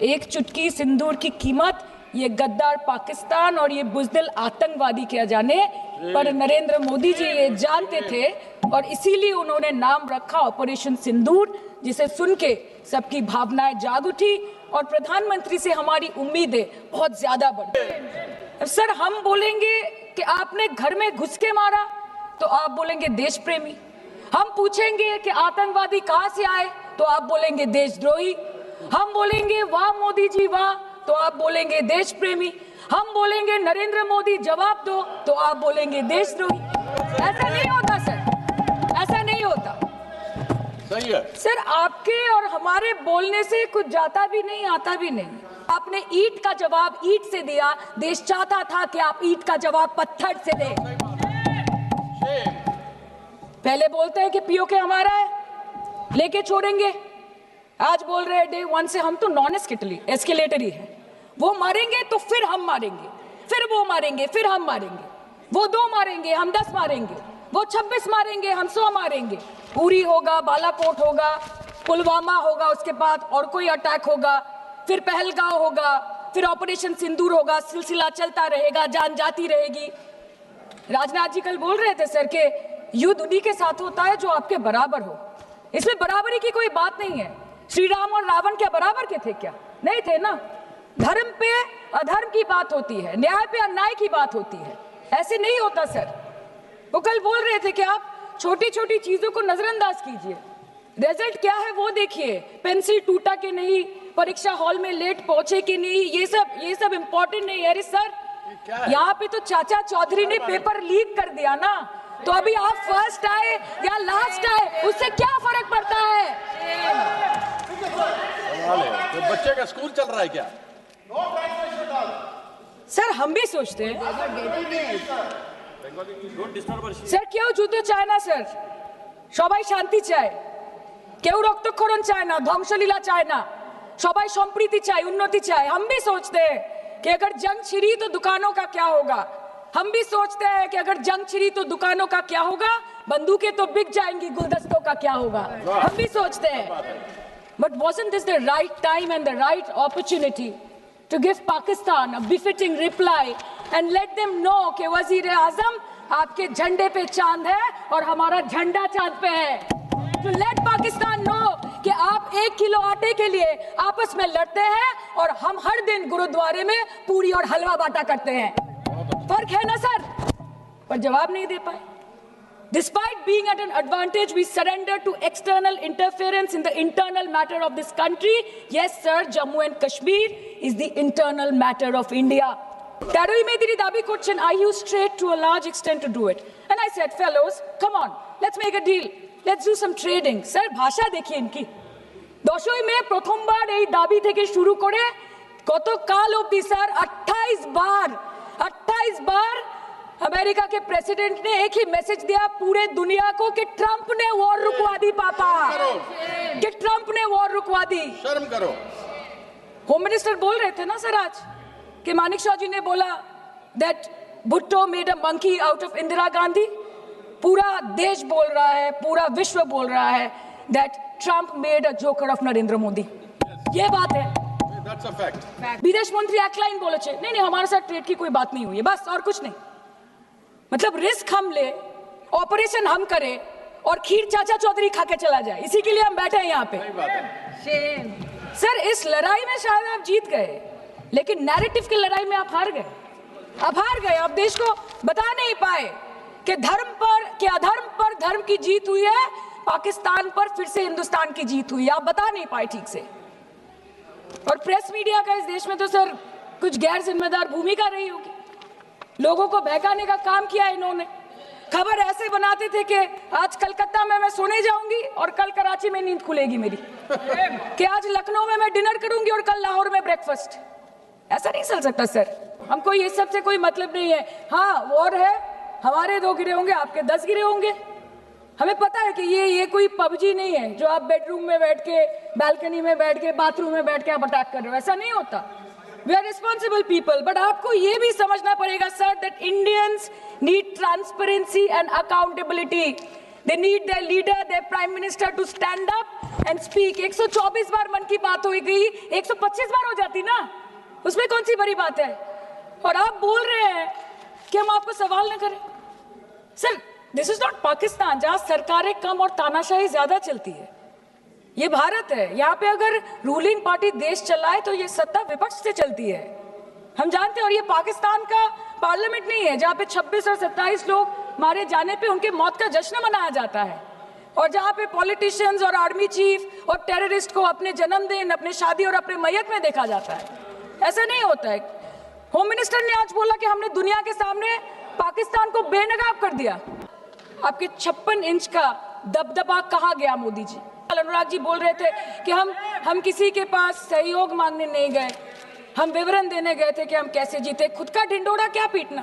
एक चुटकी सिंदूर की कीमत ये गद्दार पाकिस्तान और ये बुज़दिल आतंकवादी क्या जाने, पर नरेंद्र मोदी जी ये जानते थे और इसीलिए उन्होंने नाम रखा ऑपरेशन सिंदूर, जिसे सुन के सबकी भावनाएं जाग उठी और प्रधानमंत्री से हमारी उम्मीदें बहुत ज्यादा बढ़ गई। सर, हम बोलेंगे कि आपने घर में घुस के मारा तो आप बोलेंगे देश प्रेमी। हम पूछेंगे कि आतंकवादी कहां से आए तो आप बोलेंगे देशद्रोही। हम बोलेंगे वाह मोदी जी वाह तो आप बोलेंगे देश प्रेमी। हम बोलेंगे नरेंद्र मोदी जवाब दो तो आप बोलेंगे देशद्रोही। ऐसा नहीं होता सर, ऐसा नहीं होता। सही है सर, आपके और हमारे बोलने से कुछ जाता भी नहीं आता भी नहीं। आपने ईंट का जवाब ईंट से दिया, देश चाहता था कि आप ईंट का जवाब पत्थर से दें। पहले बोलते हैं कि पीओके हमारा है, लेके छोड़ेंगे। आज बोल रहे हैं डे वन से हम तो नॉन एस्केलेटरी है। वो मारेंगे तो फिर हम मारेंगे, फिर वो मारेंगे, फिर हम मारेंगे। वो 2 मारेंगे, हम 10 मारेंगे। वो 26 मारेंगे, हम 100 मारेंगे। उरी होगा, बालाकोट होगा, पुलवामा होगा, उसके बाद और कोई अटैक होगा, फिर पहलगांव होगा, फिर ऑपरेशन सिंदूर होगा। सिलसिला चलता रहेगा, जान जाती रहेगी। राजनाथ जी कल बोल रहे थे सर के युद्ध उन्हीं के साथ होता है जो आपके बराबर हो। इसमें बराबरी की कोई बात नहीं है। श्री राम और रावण क्या बराबर के थे क्या? नहीं थे ना। धर्म पे अधर्म की बात होती है, न्याय पे अन्याय की बात होती है। ऐसे नहीं होता सर। वो कल बोल रहे थे कि आप छोटी छोटी चीजों को नजरअंदाज कीजिए, रिजल्ट क्या है वो देखिए। पेंसिल टूटा कि नहीं, परीक्षा हॉल में लेट पहुंचे कि नहीं, ये सब इम्पोर्टेंट नहीं है। अरे सर, यहाँ पे तो चाचा चौधरी ने पेपर लीक कर दिया ना, तो अभी आप फर्स्ट आए या लास्ट आए उससे क्या फर्क पड़ता है? तो बच्चे का स्कूल चल रहा है क्या? सर, हम भी सोचते हैं স্যার, কেউ যুদ্ধ চায় না স্যার, সবাই শান্তি চায়। কেউ রক্তক্ষরণ চায় না, ধ্বংসলীলা চায় না, সবাই সম্প্रीति চায়, उन्नति चाहे। हम भी सोचते हैं कि अगर जंग छिड़ी तो दुकानों का क्या होगा। हम भी सोचते हैं कि अगर जंग छिड़ी तो दुकानों का क्या होगा, बंदूकें तो बिक जाएंगी, गुलदस्तों का क्या होगा। हम भी सोचते हैं। But wasn't this the right time and the right opportunity to give Pakistan a befitting reply and let them know कि वज़ीर-ए-आज़म आपके झंडे पे चांद है और हमारा झंडा चांद पे है। To let Pakistan know कि आप 1 किलो आटे के लिए आपस में लड़ते हैं और हम हर दिन गुरुद्वारे में पूरी और हलवा बांटा करते हैं। फर्क है ना सर? पर जवाब नहीं दे पाए। Despite being at an advantage, we surrender to external interference in the internal matter of this country. Yes, sir, Jammu and Kashmir is the internal matter of India. Taroy mein diri dabi korchen, I used straight to a large extent to do it. And I said, fellows, come on, let's make a deal. Let's do some trading. Sir, bhasha dekhiye inki. দশই মে প্রথমবার এই দাবি থেকে শুরু করে গতকাল অবধি sir 28 बार America के प्रेसिडेंट ने एक ही मैसेज दिया पूरे दुनिया को कि ट्रंप ने वॉर रुकवा दी पापा, कि ट्रंप ने वॉर रुकवा दी। शर्म करो। होम मिनिस्टर बोल रहे थे ना सर आज कि मानिक शाह जी ने बोला that Bhutto made a monkey out of Indira Gandhi. पूरा देश बोल रहा है, पूरा विश्व बोल रहा है that Trump made a joker of Narendra Modi. ये बात है। That's a fact. विदेश मंत्री एक लाइन बोले थे, नहीं हमारे साथ ट्रेड की कोई बात नहीं हुई है, बस और कुछ नहीं। मतलब रिस्क हम ले, ऑपरेशन हम करें और खीर चाचा चौधरी खा के चला जाए, इसी के लिए हम बैठे हैं यहाँ पे। सर, इस लड़ाई में शायद आप जीत गए, लेकिन नैरेटिव की लड़ाई में आप हार गए। आप हार गए। आप देश को बता नहीं पाए कि धर्म पर, कि अधर्म पर धर्म की जीत हुई है, पाकिस्तान पर फिर से हिंदुस्तान की जीत हुई है। आप बता नहीं पाए ठीक से। और प्रेस मीडिया का इस देश में तो सर कुछ गैर जिम्मेदार भूमिका रही होगी। लोगों को बहकाने का काम किया इन्होंने। खबर ऐसे बनाते थे कि आज कलकत्ता में मैं सोने जाऊंगी और कल कराची में नींद खुलेगी मेरी, कि आज लखनऊ में मैं डिनर करूंगी और कल लाहौर में ब्रेकफास्ट। ऐसा नहीं चल सकता सर। हमको ये सब से कोई मतलब नहीं है। हाँ, वॉर है, हमारे 2 गिरे होंगे, आपके 10 गिरे होंगे। हमें पता है कि ये कोई पबजी नहीं है जो आप बेडरूम में बैठ के, बालकनी में बैठ के, बाथरूम में बैठ के आप अटैक कर रहे हो। ऐसा नहीं होता। We are responsible people, but आपको ये भी समझना पड़ेगा sir that Indians need transparency and accountability. They need their leader, their prime minister to stand up and speak. 124 बार मन की बात हो गई, 125 बार हो जाती ना, उसमें कौन सी बड़ी बात है? और आप बोल रहे हैं कि हम आपको सवाल न करें। Sir, this is not Pakistan जहां सरकारें कम और तानाशाही ज्यादा चलती है। ये भारत है, यहाँ पे अगर रूलिंग पार्टी देश चलाए तो ये सत्ता विपक्ष से चलती है, हम जानते हैं। और ये पाकिस्तान का पार्लियामेंट नहीं है जहाँ पे 26 और 27 लोग मारे जाने पे उनके मौत का जश्न मनाया जाता है, और जहाँ पे पॉलिटिशियंस और आर्मी चीफ और टेररिस्ट को अपने जन्मदिन, अपने शादी और अपने मैयत में देखा जाता है। ऐसा नहीं होता है। होम मिनिस्टर ने आज बोला कि हमने दुनिया के सामने पाकिस्तान को बेनकाब कर दिया। आपके 56 इंच का दबदबा कहाँ गया मोदी जी? अनुराग जी बोल रहे थे कि हम किसी के पास सहयोग मांगने नहीं गए, हम विवरण देने गए थे कि हम कैसे जीते। खुद का ढिंडोरा क्या पीटना?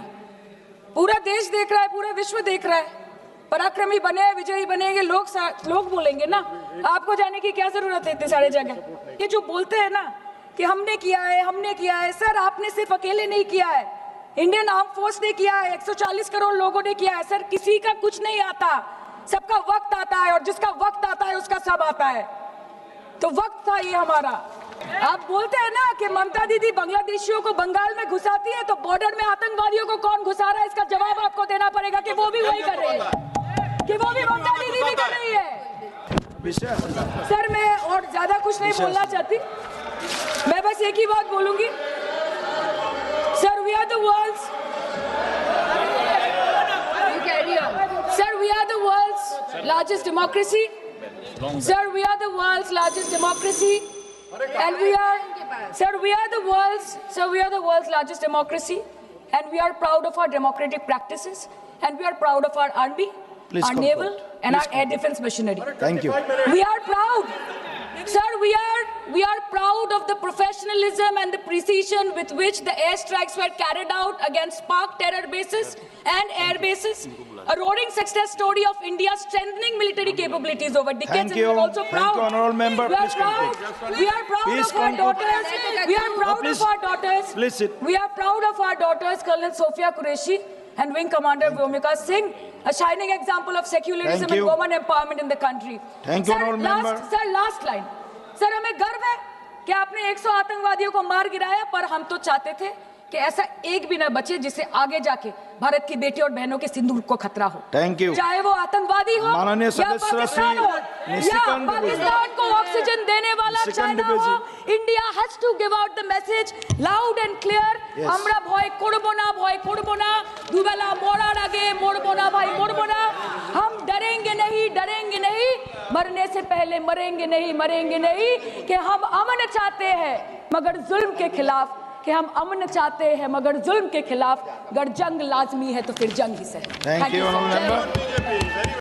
पूरा देश देख रहा है, पूरा विश्व देख रहा है। पराक्रमी बने, विजयी बनेंगे, लोग बोलेंगे ना, आपको जाने की क्या जरूरत है इतने सारे जगह। ये जो बोलते हैं ना कि हमने किया है, सर आपने सिर्फ अकेले नहीं किया है, इंडियन आर्म फोर्स ने किया है, 140 करोड़ लोगों ने किया है। सर, किसी का कुछ नहीं आता, सबका वक्त आता है, और जिसका वक्त आता है उसका सब आता है। तो वक्त था ये हमारा। आप बोलते हैं ना कि ममता दीदी बांग्लादेशियों को बंगाल में घुसाती है, तो बॉर्डर में आतंकवादियों को कौन घुसा रहा है इसका जवाब आपको देना पड़ेगा कि वो भी वही कर रही है, कि वो भी ममता दीदी भी कर रही है। सर, मैं और ज्यादा कुछ नहीं बोलना चाहती, मैं बस एक ही बात बोलूंगी। Sir, we are the world's largest democracy. Sir, we are the world's largest democracy, and we are the world's largest democracy, and we are proud of our democratic practices, and we are proud of our army, our naval, and our air defense machinery. Thank you. We are proud. Sir, we are proud of the professionalism and the precision with which the airstrikes were carried out against Pak terror bases and air bases. A roaring success story of India's strengthening military capabilities over decades. Thank you. And we are also proud. Thank you, honorable member. We are Please proud. conclude. We are proud Please of our conclude. daughters. We are proud Please. of our daughters. Please sit. We are proud of our daughters, Colonel Sophia Qureshi and Wing Commander Vyomika Singh, a shining example of secularism Thank and you. women empowerment in the country. Thank you, honorable member. Sir, last line. Sir, हमें गर्व है कि आपने 100 आतंकवादियों को मार गिराया, पर हम तो चाहते थे कि ऐसा एक भी न बचे जिससे आगे जाके भारत की बेटी और बहनों के सिंदूर को खतरा हो। Thank you. चाहे वो आतंकवादी हो माननीय या सदस्य पाकिस्तान हो श्री या निशिकांत पाकिस्तान को ऑक्सीजन देने वाला निशिकांत चाइना हो, जी। India has to give out the message loud and clear. Yes. আমরা ভয় করব না, দুবেলা মরার আগে মরবো না ভাই, মরবো না। हम डरेंगे नहीं, मरने से पहले मरेंगे नहीं, कि हम अमन चाहते हैं मगर जुल्म के खिलाफ, कि हम अमन चाहते हैं मगर जुल्म के खिलाफ। अगर जंग लाजमी है तो फिर जंग ही सही। Thank you, honorable member.